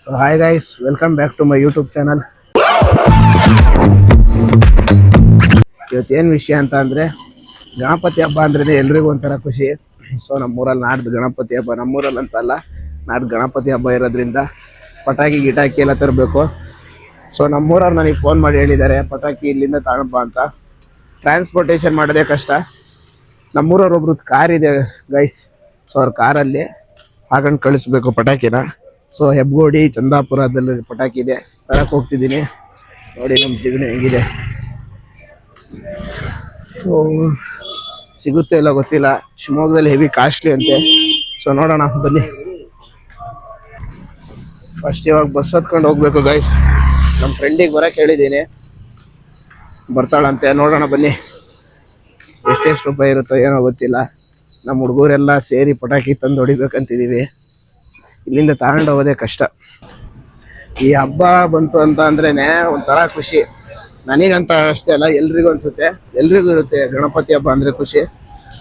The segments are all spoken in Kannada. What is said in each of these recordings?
So hi guys, welcome back to my YouTube channel. ಇವತ್ತೇನು ವಿಷಯ ಅಂತ ಅಂದರೆ, ಗಣಪತಿ ಹಬ್ಬ ಅಂದ್ರೆ ಎಲ್ರಿಗೂ ಒಂಥರ ಖುಷಿ. ಸೊ ನಮ್ಮೂರಲ್ಲಿ ನಾಡ್ದು ಗಣಪತಿ ಹಬ್ಬ, ನಮ್ಮೂರಲ್ಲಿ ಅಂತಲ್ಲ, ನಾಡ್ದು ಗಣಪತಿ ಹಬ್ಬ ಇರೋದ್ರಿಂದ ಪಟಾಕಿ ಗಿಟಾಕಿ ಎಲ್ಲ ತರಬೇಕು. ಸೊ ನಮ್ಮೂರವ್ರು ನನಗೆ ಫೋನ್ ಮಾಡಿ ಹೇಳಿದ್ದಾರೆ ಪಟಾಕಿ ಇಲ್ಲಿಂದ ತಗೊಂಬ ಅಂತ. ಟ್ರಾನ್ಸ್ಪೋರ್ಟೇಷನ್ ಮಾಡೋದೇ ಕಷ್ಟ. ನಮ್ಮೂರವ್ರು ಒಬ್ರದ್ದು ಕಾರ್ ಇದೆ ಗೈಸ್. ಸೊ ಅವ್ರ ಕಾರಲ್ಲಿ ಹಾಕೊಂಡು ಕಳಿಸ್ಬೇಕು ಪಟಾಕಿನ. ಸೊ ಹೆಬ್ಗೋಡಿ ಚಂದಾಪುರದಲ್ಲಿ ಪಟಾಕಿ ಇದೆ, ತರಕ್ಕೆ ಹೋಗ್ತಿದ್ದೀನಿ. ನೋಡಿ ನಮ್ಮ ಜಿಗಣಿ ಹೆಂಗಿದೆ. ಸೊ ಸಿಗುತ್ತೆ ಇಲ್ಲ ಗೊತ್ತಿಲ್ಲ, ಶಿವಮೊಗ್ಗದಲ್ಲಿ ಹೆವಿ ಕಾಸ್ಟ್ಲಿ ಅಂತೆ. ಸೊ ನೋಡೋಣ ಬನ್ನಿ. ಫಸ್ಟ್ ಇವಾಗ ಬಸ್ ಹತ್ಕೊಂಡು ಹೋಗ್ಬೇಕು ಗೈಸ್. ನಮ್ಮ ಫ್ರೆಂಡಿಗೆ ಬರೋಕ್ಕೆ ಹೇಳಿದ್ದೀನಿ, ಬರ್ತಾಳಂತೆ. ನೋಡೋಣ ಬನ್ನಿ, ಎಷ್ಟೆಷ್ಟು ರೂಪಾಯಿ ಇರುತ್ತೋ ಏನೋ ಗೊತ್ತಿಲ್ಲ. ನಮ್ಮ ಹುಡುಗರೆಲ್ಲ ಸೇರಿ ಪಟಾಕಿ ತಂದು ಹೊಡಿಬೇಕಂತಿದ್ದೀವಿ. ಇಲ್ಲಿಂದ ತಗೊಂಡು ಹೋಗೋದೇ ಕಷ್ಟ. ಈ ಹಬ್ಬ ಬಂತು ಅಂತ ಅಂದ್ರೇನೆ ಒಂಥರ ಖುಷಿ. ನನಗಂತ ಅಷ್ಟೇ ಅಲ್ಲ, ಎಲ್ರಿಗೂ ಅನಿಸುತ್ತೆ, ಎಲ್ರಿಗೂ ಇರುತ್ತೆ ಗಣಪತಿ ಹಬ್ಬ ಅಂದರೆ ಖುಷಿ.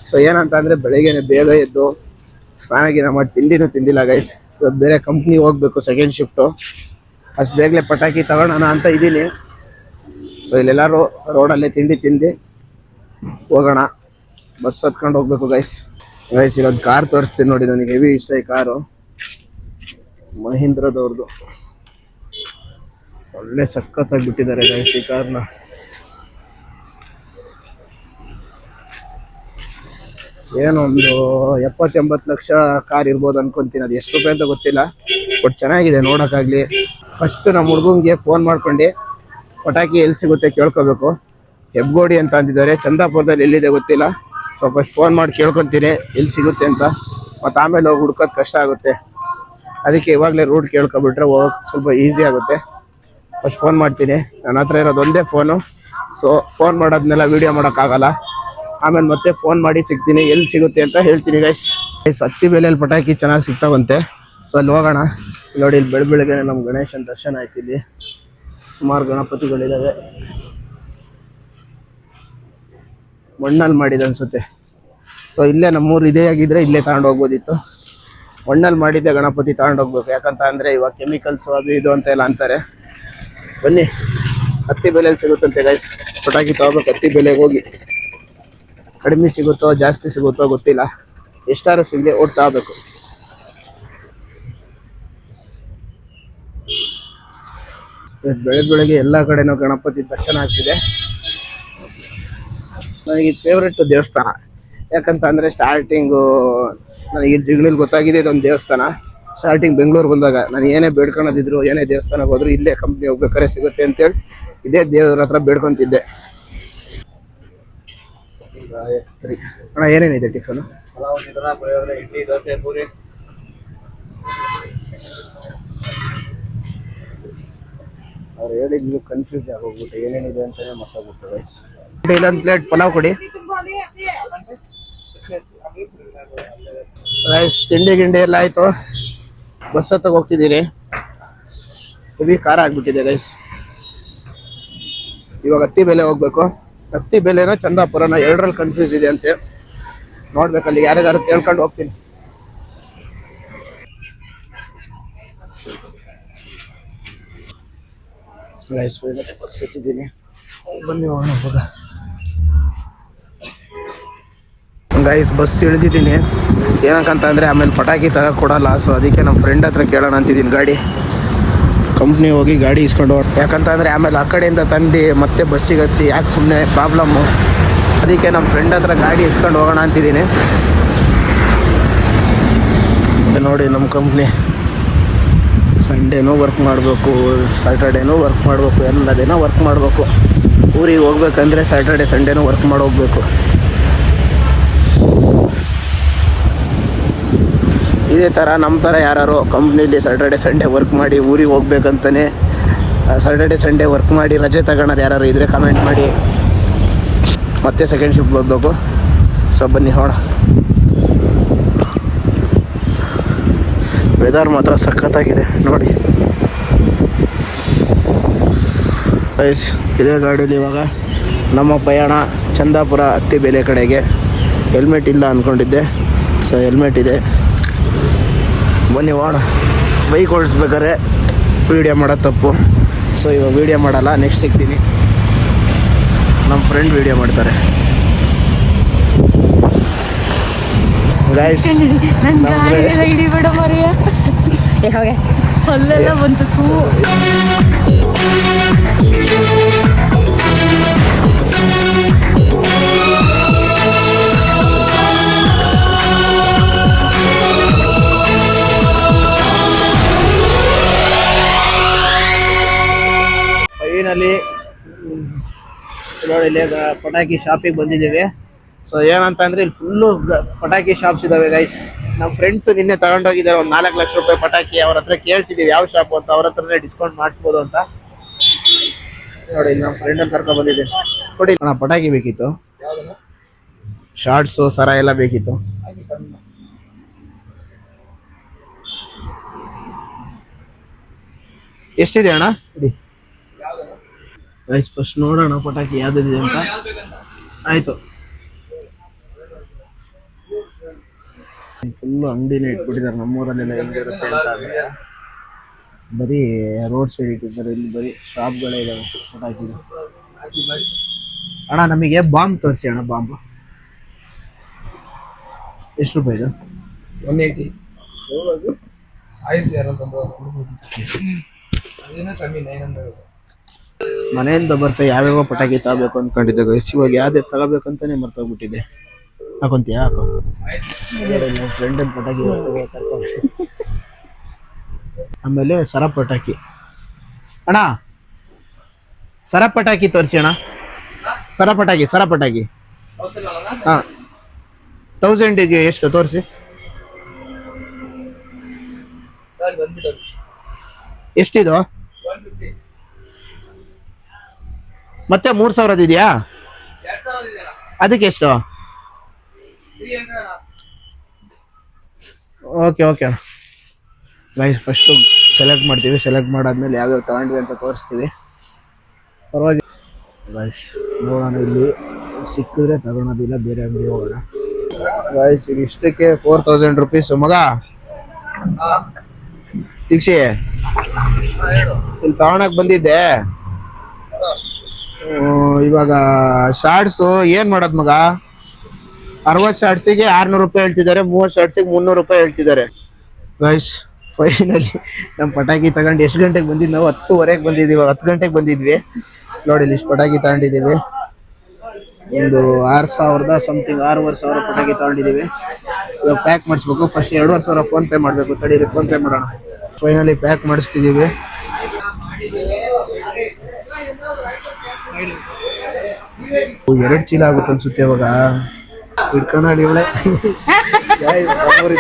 ಸೊ ಏನಂತ ಅಂದರೆ, ಬೆಳಗ್ಗೆನೆ ಬೇಗ ಎದ್ದು ಸ್ನಾನ ಗಿನ ಮಾಡಿ, ತಿಂಡಿನೂ ತಿಂದಿಲ್ಲ ಗೈಸ್. ಇವತ್ತು ಬೇರೆ ಕಂಪ್ನಿಗೆ ಹೋಗ್ಬೇಕು, ಸೆಕೆಂಡ್ ಶಿಫ್ಟು. ಅಷ್ಟು ಬೇಗನೆ ಪಟಾಕಿ ತಗೊಳ್ಳೋಣ ಅಂತ ಇದ್ದೀನಿ. ಸೊ ಇಲ್ಲೆಲ್ಲರೂ ರೋಡಲ್ಲೇ ತಿಂಡಿ ತಿಂದು ಹೋಗೋಣ. ಬಸ್ ಹತ್ಕೊಂಡು ಹೋಗ್ಬೇಕು ಗೈಸ್. ಇಲ್ಲೊಂದು ಕಾರ್ ತೋರಿಸ್ತೀನಿ ನೋಡಿ, ನನಗೆ ಹೆವಿ ಇಷ್ಟ ಈ ಕಾರು. ಮಹೀಂದ್ರದವ್ರದ್ದು ಒಳ್ಳೆ ಸಖತ್ತಾಗಿ ಬಿಟ್ಟಿದ್ದಾರೆ ಗೈಸ್ ಈ ಕಾರ್ನ. ಏನೋ ಒಂದು 70-80 ಲಕ್ಷ ಕಾರ್ ಇರ್ಬೋದು ಅನ್ಕೊಂತೀನಿ. ಅದು ಎಷ್ಟು ರೂಪಾಯಿ ಅಂತ ಗೊತ್ತಿಲ್ಲ, ಬಟ್ ಚೆನ್ನಾಗಿದೆ ನೋಡೋಕ್ಕಾಗಲಿ. ಫಸ್ಟ್ ನಮ್ಮ ಹುಡುಗಂಗೆ ಫೋನ್ ಮಾಡ್ಕೊಂಡು ಪಟಾಕಿ ಎಲ್ಲಿ ಸಿಗುತ್ತೆ ಕೇಳ್ಕೋಬೇಕು. ಹೆಬ್ಗೋಡಿ ಅಂತ ಅಂತಿದ್ದಾರೆ, ಚಂದಾಪುರದಲ್ಲಿ ಎಲ್ಲಿದೆ ಗೊತ್ತಿಲ್ಲ. ಸೊ ಫಸ್ಟ್ ಫೋನ್ ಮಾಡಿ ಕೇಳ್ಕೊತೀನಿ ಎಲ್ಲಿ ಸಿಗುತ್ತೆ ಅಂತ. ಮತ್ತು ಆಮೇಲೆ ಹೋಗಿ ಹುಡ್ಕೋದು ಕಷ್ಟ ಆಗುತ್ತೆ. ಅದಕ್ಕೆ ಇವಾಗಲೇ ರೂಟ್ ಕೇಳ್ಕೊಬಿಟ್ರೆ ಹೋಗೋಕೆ ಸ್ವಲ್ಪ ಈಸಿ ಆಗುತ್ತೆ. ಫಸ್ಟ್ ಫೋನ್ ಮಾಡ್ತೀನಿ. ನನ್ನ ಹತ್ರ ಇರೋದು ಒಂದೇ ಫೋನು. ಸೊ ಫೋನ್ ಮಾಡೋದನ್ನೆಲ್ಲ ವೀಡಿಯೋ ಮಾಡೋಕ್ಕಾಗಲ್ಲ. ಆಮೇಲೆ ಮತ್ತೆ ಫೋನ್ ಮಾಡಿ ಸಿಗ್ತೀನಿ, ಎಲ್ಲಿ ಸಿಗುತ್ತೆ ಅಂತ ಹೇಳ್ತೀನಿ ಗೈಸ್. ಹತ್ತಿ ಬೆಲೆಯಲ್ಲಿ ಪಟಾಕಿ ಚೆನ್ನಾಗಿ ಸಿಗ್ತಾವಂತೆ. ಸೊ ಅಲ್ಲಿ ಹೋಗೋಣ. ನೋಡಿ, ಇಲ್ಲಿ ಬೆಳಗ್ಗೆ ನಮ್ಮ ಗಣೇಶನ ದರ್ಶನ ಆಯ್ತು. ಇಲ್ಲಿ ಸುಮಾರು ಗಣಪತಿಗಳಿದ್ದಾವೆ. ಮಣ್ಣಲ್ಲಿ ಮಾಡಿದೆ ಅನಿಸುತ್ತೆ. ಸೊ ಇಲ್ಲೇ ನಮ್ಮೂರು ಇದೇ ಆಗಿದ್ರೆ ಇಲ್ಲೇ ತಗೊಂಡು ಹೋಗ್ಬೋದಿತ್ತು. ಮಣ್ಣಲ್ಲಿ ಮಾಡಿದ್ದೆ ಗಣಪತಿ ತಗೊಂಡು ಹೋಗ್ಬೇಕು. ಯಾಕಂತ ಅಂದರೆ ಇವಾಗ ಕೆಮಿಕಲ್ಸು ಅದು ಇದು ಅಂತ ಎಲ್ಲ ಅಂತಾರೆ. ಬನ್ನಿ, ಹತ್ತಿ ಬೆಲೆಯಲ್ಲಿ ಸಿಗುತ್ತಂತೆ ಗೈಸ್. ಪಟಾಕಿ ತಗೋಬೇಕು. ಹತ್ತಿ ಬೆಲೆಗೆ ಹೋಗಿ ಕಡಿಮೆ ಸಿಗುತ್ತೋ ಜಾಸ್ತಿ ಸಿಗುತ್ತೋ ಗೊತ್ತಿಲ್ಲ, ಎಷ್ಟಾರು ಸಿಗದೆ ಓಡ್ ತಗೋಬೇಕು. ಬೆಳಗ್ಗೆ ಎಲ್ಲ ಕಡೆನೂ ಗಣಪತಿ ದರ್ಶನ ಆಗ್ತಿದೆ. ನನಗೆ ಫೇವ್ರೆಟ್ ದೇವಸ್ಥಾನ. ಯಾಕಂತ ಅಂದರೆ ಸ್ಟಾರ್ಟಿಂಗು ನನಗೆ ಜಿಗಣಿಲಿ ಗೊತ್ತಾಗಿದೆ ಇದೊಂದು ದೇವಸ್ಥಾನ. ಸ್ಟಾರ್ಟಿಂಗ್ ಬೆಂಗಳೂರು ಬಂದಾಗ ನಾನು ಏನೇ ಬೇಡ್ಕೊಳೋದಿದ್ರು, ಏನೇ ದೇವಸ್ಥಾನಕ್ಕೆ ಹೋದ್ರು ಇಲ್ಲೇ ಕಂಪ್ನಿ ಹೋಗ್ಬೇಕಾರೆ ಸಿಗುತ್ತೆ ಅಂತೇಳಿ ಇದೇ ದೇವ್ರ ಹತ್ರ ಬೇಡ್ಕೊತಿದ್ದೆ. ಗಾಯತ್ರಿ ಅಣ್ಣ, ಏನೇನಿದೆ ಟಿಫನು? ಇಡ್ಲಿ, ದೋಸೆ, ಪೂರಿ. ಅವ್ರು ಹೇಳಿದ್ಲು ಕನ್ಫ್ಯೂಸ್ ಆಗೋಗ್ಬಿಟ್ಟು ಏನೇನಿದೆ ಅಂತಾನೆ ಮರ್ತೋಗ್ಬಿಟ್ಟು ಗೈಸ್. ಇಲ್ಲೊಂದು ಪ್ಲೇಟ್ ಪಲಾವ್ ಕೊಡಿ ಗೈಸ್. ತಿಂಡಿ ಗಿಂಡಿ ಎಲ್ಲ ಆಯಿತು. ಬಸ್ ಹತ್ತಿಗೆ ಹೋಗ್ತಿದ್ದೀನಿ. ಹೆವಿ ಖಾರ ಆಗಿಬಿಟ್ಟಿದೆ ಗೈಸ್. ಇವಾಗ ಹತ್ತಿ ಬೆಲೆ ಹೋಗ್ಬೇಕು. ಹತ್ತಿ ಬೆಲೆನ ಚಂದಾಪುರನ ಎರಡರಲ್ಲಿ ಕನ್ಫ್ಯೂಸ್ ಇದೆ ಅಂತೆ. ನೋಡ್ಬೇಕಲ್ಲಿ ಯಾರಿಗಾರು ಕೇಳ್ಕೊಂಡು ಹೋಗ್ತೀನಿ. ಗೈಸ್ ಬಸ್ ಹತ್ತಿದ್ದೀನಿ. ಬನ್ನಿ ಹೋಗೋಣ ಹೋಗ ಗೈಸ್. ಬಸ್ ಇಳಿದಿದ್ದೀನಿ. ಏನಕ್ಕಂತ ಅಂದರೆ ಆಮೇಲೆ ಪಟಾಕಿ ತರಕ್ಕೆ ಕೊಡಲ್ಲ. ಸೊ ಅದಕ್ಕೆ ನಮ್ಮ ಫ್ರೆಂಡ್ ಹತ್ರ ಕೇಳೋಣ ಅಂತಿದ್ದೀನಿ. ಗಾಡಿ ಕಂಪ್ನಿ ಹೋಗಿ ಗಾಡಿ ಇಸ್ಕೊಂಡು ಯಾಕಂತ ಅಂದರೆ ಆಮೇಲೆ ಆ ಕಡೆಯಿಂದ ತಂದು ಮತ್ತೆ ಬಸ್ಸಿಗೆ ಹಚ್ಚಿ ಯಾಕೆ ಸುಮ್ಮನೆ ಪ್ರಾಬ್ಲಮ್ಮು. ಅದಕ್ಕೆ ನಮ್ಮ ಫ್ರೆಂಡ್ ಹತ್ರ ಗಾಡಿ ಇಸ್ಕೊಂಡು ಹೋಗೋಣ ಅಂತಿದ್ದೀನಿ. ನೋಡಿ, ನಮ್ಮ ಕಂಪ್ನಿ ಸಂಡೇನೂ ವರ್ಕ್ ಮಾಡಬೇಕು, ಸ್ಯಾಟರ್ಡೇನೂ ವರ್ಕ್ ಮಾಡಬೇಕು, ಎಲ್ಲ ದಿನ ವರ್ಕ್ ಮಾಡಬೇಕು. ಊರಿಗೆ ಹೋಗ್ಬೇಕಂದ್ರೆ ಸ್ಯಾಟರ್ಡೆ ಸಂಡೇನೂ ವರ್ಕ್ ಮಾಡಿ ಹೋಗ್ಬೇಕು. ಇದೇ ಥರ ನಮ್ಮ ಥರ ಯಾರು ಕಂಪ್ನೀಲಿ ಸ್ಯಾಟರ್ಡೆ ಸಂಡೇ ವರ್ಕ್ ಮಾಡಿ ಊರಿಗೆ ಹೋಗ್ಬೇಕಂತಾನೆ ಸ್ಯಾಟರ್ಡೆ ಸಂಡೇ ವರ್ಕ್ ಮಾಡಿ ರಜೆ ತಗೊಳೋರು ಯಾರು ಇದ್ದರೆ ಕಮೆಂಟ್ ಮಾಡಿ. ಮತ್ತೆ ಸೆಕೆಂಡ್ ಶಿಫ್ಟ್ ಹೋಗ್ಬೇಕು. ಸೊ ಬನ್ನಿ ಹೋಣ. ವೆದರ್ ಮಾತ್ರ ಸಖತ್ತಾಗಿದೆ ನೋಡಿ. ಇದೇ ಗಾಡೀಲಿ ಇವಾಗ ನಮ್ಮ ಪಯಣ ಚಂದಾಪುರ ಹತ್ತಿ ಬೆಲೆ ಕಡೆಗೆ. ಹೆಲ್ಮೆಟ್ ಇಲ್ಲ ಅಂದ್ಕೊಂಡಿದ್ದೆ, ಸೊ ಹೆಲ್ಮೆಟ್ ಇದೆ. ಬನ್ನಿ ಹೋಗೋಣ. ಬೈಕ್ ಓಡಿಸ್ಬೇಕಾದ್ರೆ ವೀಡಿಯೋ ಮಾಡೋದು ತಪ್ಪು. ಸೊ ಇವಾಗ ವೀಡಿಯೋ ಮಾಡಲ್ಲ, ನೆಕ್ಸ್ಟ್ ಸಿಗ್ತೀನಿ. ನಮ್ಮ ಫ್ರೆಂಡ್ ವೀಡಿಯೋ ಮಾಡ್ತಾರೆ. ಗೈಸ್ ಹಿಡಿಬೇಡ ಮರಿಯ ಯಾವಾಗ ಅಲ್ಲೆಲ್ಲ ಬಂತು ತೂ. ಫೈನಲಿ ನೋಡಿ ಇಲ್ಲಿ ಪಟಾಕಿ ಶಾಪಿಗೆ ಬಂದಿದ್ದೀವಿ. ಸೊ ಏನಂತಂದ್ರೆ ಇಲ್ಲಿ ಫುಲ್ಲು ಪಟಾಕಿ ಶಾಪ್ಸ್ ಇದಾವೆ ಗೈಸ್. ನಮ್ಮ ಫ್ರೆಂಡ್ಸ್ ನಿನ್ನೆ ತಗೊಂಡೋಗಿದ್ದಾರೆ ಒಂದು 4 ಲಕ್ಷ ರೂಪಾಯಿ ಪಟಾಕಿ. ಅವ್ರ ಹತ್ರ ಕೇಳ್ತಿದ್ದೀವಿ ಯಾವ ಶಾಪು ಅಂತ. ಅವ್ರ ಹತ್ರನೇ ಡಿಸ್ಕೌಂಟ್ ಮಾಡಿಸ್ಬೋದು ಅಂತ. ನೋಡಿ ಇಲ್ಲಿ ನಮ್ಮ ಫ್ರೆಂಡನ್ನು ಕರ್ಕೊಂಡು ಬಂದಿದ್ದೀನಿ. ಕೊಡಿ ಅಣ್ಣ, ಪಟಾಕಿ ಬೇಕಿತ್ತು, ಶಾರ್ಟ್ಸು ಸರ ಎಲ್ಲ ಬೇಕಿತ್ತು. ಎಷ್ಟಿದೆ ಅಣ್ಣ? ಗೈಸ್ ಫಸ್ಟ್ ನೋಡೋಣ ಪಟಾಕಿ ಯಾವ್ದಿದೆ ಅಂತ. ಆಯ್ತು, ಫುಲ್ಲು ಅಂಗಡಿನೇ ಇಟ್ಬಿಟ್ಟಿದ್ದಾರೆ ನಮ್ಮೂರಲ್ಲೆಲ್ಲ. ಹೆಂಗಿರುತ್ತೆ ಅಂತ ಅಂದರೆ ಬರೀ ರೋಡ್ ಸೈಡ್ ಇಟ್ಟಿದ್ದಾರೆ. ಇಲ್ಲಿ ಬರೀ ಶಾಪ್ಗಳೇ ಇದಾವೆ ಪಟಾಕಿದು. ಅಣ್ಣ ನಮಗೆ ಬಾಂಬ್ ತೋರಿಸಿ ಅಣ್ಣ. ಬಾಂಬ್ ಎಷ್ಟು ರೂಪಾಯಿ ಇದು? 180. ಮನೆಯಿಂದ ಬರ್ತಾ ಯಾವ್ಯಾವ ಪಟಾಕಿ ತಗೋಬೇಕು ಅಂದ್ಕೊಂಡಿದ್ದೆ ಗೈಸ್. ಇವಾಗ ಯಾವ್ದೇ ತಗೋಬೇಕಂತಾನೆ ಮರ್ತೋಗ್ಬಿಟ್ಟಿದೆ. ಹಾಕೊಂತೀಯ? ಹಾಕೋ. ನಮ್ಮ ಫ್ರೆಂಡನ್ ಪಟಾಕಿ ಆಮೇಲೆ ಸರ ಪಟಾಕಿ. ಅಣ್ಣ ಸರ ಪಟಾಕಿ ತೋರಿಸಿ ಅಣ್ಣ. ಸರ ಪಟಾಕಿ ಹಾಂ 1000ಗೆ ಎಷ್ಟು ತೋರಿಸಿ? ಎಷ್ಟಿದು? ಮತ್ತೆ 3000 ಇದೆಯಾ? ಅದಕ್ಕೆ ಎಷ್ಟು? ಓಕೆ ಅಣ್ಣ. ಗೈಸ್ ಫಸ್ಟು ಸೆಲೆಕ್ಟ್ ಮಾಡ್ತೀವಿ. ಸೆಲೆಕ್ಟ್ ಮಾಡಾದ್ಮೇಲೆ ಯಾವ್ಯಾವ ತಗೊಂಡ್ವಿ ಅಂತ ತೋರಿಸ್ತೀವಿ. ಪರವಾಗಿಲ್ಲ ಗೈಸ್, ನೋಡೋಣ. ಇಲ್ಲಿ ಸಿಕ್ಕಿದ್ರೆ ತಗೊಳೋದಿಲ್ಲ, ಬೇರೆ ಅಂಗಡಿ ಹೋಗೋಣ. ಗೈಸ್ ಇದು ಇಷ್ಟಕ್ಕೆ 4000 ರುಪೀಸು. ಮಗ ದೀಕ್ಷೆ ಇಲ್ಲಿ ತಗೊಳಕ್ ಬಂದಿದ್ದೆ. ಇವಾಗ ಶಾರ್ಟ್ಸು ಏನ್ ಮಾಡೋದು ಮಗ? 60 ಶಾರ್ಟ್ಸಿಗೆ 600 ರೂಪಾಯಿ ಹೇಳ್ತಿದ್ದಾರೆ, 30 ಶಾರ್ಟ್ಸಿಗೆ 300 ರೂಪಾಯಿ ಹೇಳ್ತಿದ್ದಾರೆ. ಗೈಸ್ ಫೈನಲಿ ನಮ್ಮ ಪಟಾಕಿ ತಗೊಂಡು ಎಷ್ಟು ಗಂಟೆಗೆ ಬಂದಿದ್ದು? ನಾವು 10:15 ಬಂದಿದ್ದೀವಿ. 10 ಗಂಟೆಗೆ ಬಂದಿದ್ವಿ. ನೋಡಿ ಇಲ್ಲಿ ಇಷ್ಟು ಪಟಾಕಿ ತಗೊಂಡಿದ್ದೀವಿ. ಒಂದು 6000 ಸಮಥಿಂಗ್ 6500 ಪಟಾಕಿ ತಗೊಂಡಿದ್ದೀವಿ. ಇವಾಗ ಪ್ಯಾಕ್ ಮಾಡಿಸ್ಬೇಕು. ಫಸ್ಟ್ 2500 ಫೋನ್ ಪೇ ಮಾಡಬೇಕು. ತಡೀರಿ, ಫೋನ್ ಪೇ ಮಾಡೋಣ. ಫೈನಲಿ ಪ್ಯಾಕ್ ಮಾಡಿಸ್ತಿದ್ದೀವಿ. ಎರಡು ಚೀಲ ಆಗುತ್ತೆ ಅನ್ಸುತ್ತೆ ಇವಾಗ. ಇಟ್ಕೊಳ್ಳೋದು ಇವಳೆ,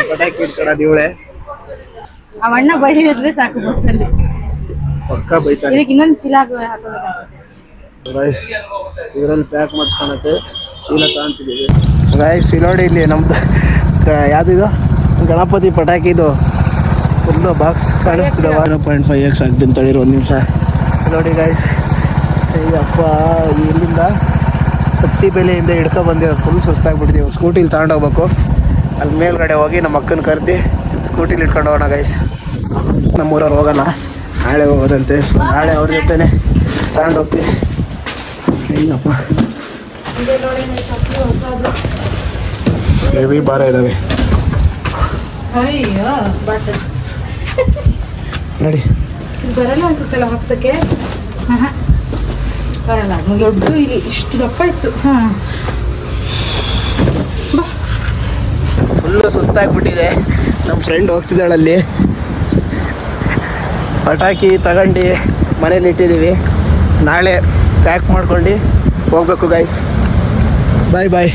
ಪಟಾಕಿ ಇಟ್ಕೊಳ್ಳೋದು ಇವಳೆ. ಅವಣ್ಣ ಬೈದ್ರೆ ಸಾಕು ಬಸ್ಸಲ್ಲಿ, ಪಕ್ಕ ಬೈತಾನೆ. ಇನ್ನೊಂದು ಚೀಲ ರೈಸ್ ಇದರಲ್ಲಿ ಪ್ಯಾಕ್ ಮಾಡಿಸ್ಕೊಳಕ್ಕೆ ಚೀಲ ತಗೊಂತಿದ್ದೀವಿ. ರೈಸ್ ನೋಡಿ ಇಲ್ಲಿ ನಮ್ದು ಯಾವ್ದಿದು ಗಣಪತಿ ಪಟಾಕಿದು ಫುಲ್ಲು ಬಾಕ್ಸ್ ಕಾಣಿಸ್ತಿದ್ದಾವೆ. 0.5x ಆಗ್ತೀನಿ ತಡೀರಿ ಒಂದು ನಿಮಿಷ. ನೋಡಿ ಗೈಸ್, ಅಪ್ಪ ಇಲ್ಲಿಂದ ಹತ್ತಿ ಬೆಲೆಯಿಂದ ಹಿಡ್ಕೊ ಬಂದಿರೋ ಫುಲ್ ಸುಸ್ತಾಗ್ಬಿಟ್ಟಿದ್ದೀವಿ. ಸ್ಕೂಟಿಲಿ ತಗೊಂಡೋಗ್ಬೇಕು. ಅಲ್ಲಿ ಮೇಲ್ಗಡೆ ಹೋಗಿ ನಮ್ಮ ಅಕ್ಕನ ಕರೆದು ಸ್ಕೂಟಿಲಿ ಇಟ್ಕೊಂಡು ಹೋಗೋಣ ಗೈಸ್. ನಮ್ಮೂರವ್ರು ಹೋಗೋಲ್ಲ, ನಾಳೆ ಹೋಗೋದಂತೆ. ಸೊ ನಾಳೆ ಅವ್ರ ಜೊತೆನೆ ತಗೊಂಡೋಗ್ತೀವಿ. ಅಯ್ಯಪ್ಪ ಹೆವಿ ಭಾರ ಇದ್ದಾವೆ ನೋಡಿ. ಬರಲ್ಲ ಅನ್ಸುತ್ತಲ್ಲ ಹಾಕ್ಸಕ್ಕೆ. ಬರಲ್ಲ, ದೊಡ್ಡ ಇಲ್ಲಿ ಇಷ್ಟು ದಪ್ಪ ಇತ್ತು. ಫುಲ್ಲು ಸುಸ್ತಾಗ್ಬಿಟ್ಟಿದೆ. ನಮ್ಮ ಫ್ರೆಂಡ್ ಹೋಗ್ತಿದ್ದಾಳಲ್ಲಿ. ಪಟಾಕಿ ತಗೊಂಡು ಮನೇಲಿ ಇಟ್ಟಿದ್ದೀವಿ. ನಾಳೆ ಪ್ಯಾಕ್ ಮಾಡ್ಕೊಂಡು ಹೋಗ್ಬೇಕು ಗೈಸ್. ಬಾಯ್ ಬಾಯ್.